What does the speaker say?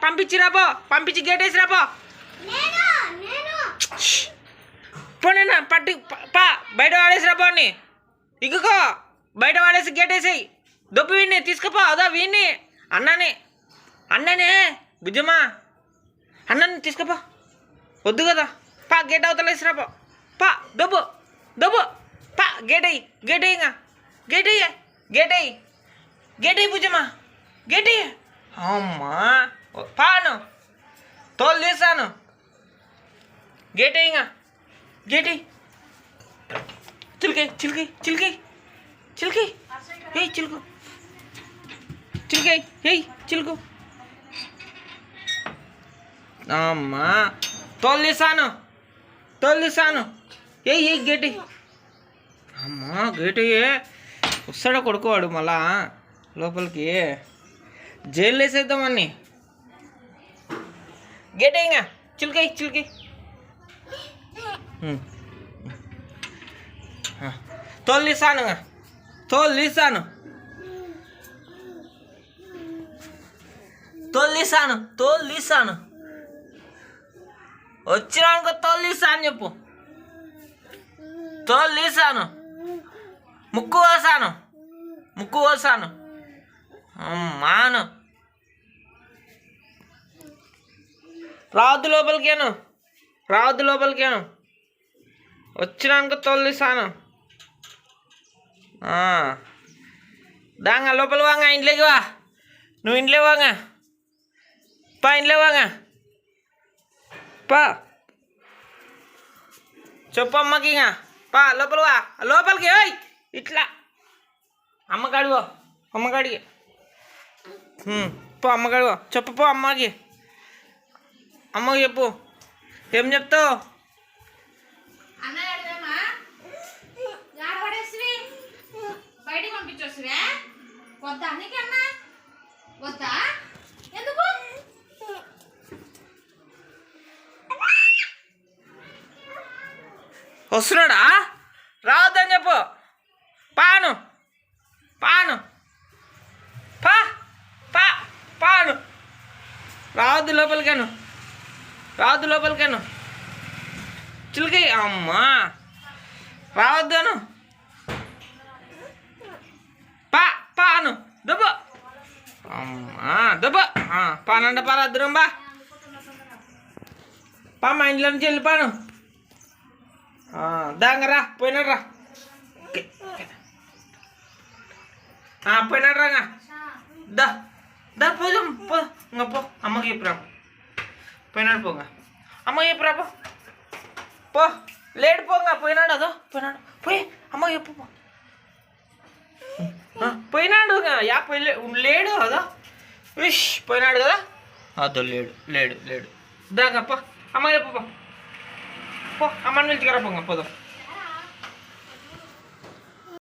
పంపించిరాబో, పంపించి గేట్ వేసి రాబో. పోనేనా పట్టి పా బయట వాడేసి రాబో అని. ఇగుకో బయట వాడేసి గేట్ వేసేయి. దొబ్బు వీడిని తీసుకుపో. అదా వీడిని అన్ననే బుజ్జమ్మా అన్నని తీసుకుపో. వద్దు కదా పా గేట్ అవతల వేసి రాబో. పా దొబ్బు పా గేట్ అయ్యి ఇంకా గేట్ అయ్యి బుజ్జమ్మా గేట్ అయ్యి. అమ్మా పాను తోలు తీసాను. గేట్ అయ్యి ఇంకా గేట్ అయ్యి. చిలికి ఏయ్ చిలుకు చిలుకు. అమ్మా తోలు తీసాను. ఏయ్ గేట్ అయ్యి. అమ్మా గేట్ అయ్యే వస్తాడా కొడుకోవాడు మళ్ళా లోపలికి. జైలు వేసేద్దామని. గేట్ అయ్యింగా చిలికి. తోలు తీసాను. వచ్చినాక తోలు తీసాను చెప్పు. తోలు తీసాను. ముక్కు కోసాను. మాను రావద్దు లోపలికేను. వచ్చినాక తోలు తీసాను. దాంగా లోపల వాంగా ఇంట్లోకి వా. నువ్వు ఇంట్లో వాంగా పా. ఇంట్లో వాంగా పా. చెప్పు అమ్మకి ఇంకా పా లోపలికి ఓయ్ ఇట్లా అమ్మకాడిగో పో. అమ్మకాడిగో చెప్పు పో. అమ్మకి చెప్పు. ఏం చెప్తావు? బయటికి పంపించొస్తువే. వద్దా నీకన్నా? వద్దా? ఎందుకు? వస్తున్నాడా? రావద్దని చెప్పు. పాను పాను రావద్దు లోపలికాను. చిలికి అమ్మా రావద్దాను. పాను దెబ్బ. అమ్మా దెబ్బ పానంట పారద్దురం పా మా ఇంట్లో నుంచి వెళ్ళిపాను. దాంగరా పోయినాడు రా. పోయినాడు రాగా దా పోదాం పో. ఇంకా పో అమ్మకి చెప్పురా. పోయినాడు పోగా అమ్మకి చెప్పురా పో. లేడు పోగా పోయినాడు. పోయి అమ్మకి చెప్పు పో. పోయినాడు లేడు కదా. పోయినాడు కదా. అదో లేడు దాకా పో. అమ్మ చెప్పు పో. అమ్మని పిలుచుకురా పోగా పోదాం.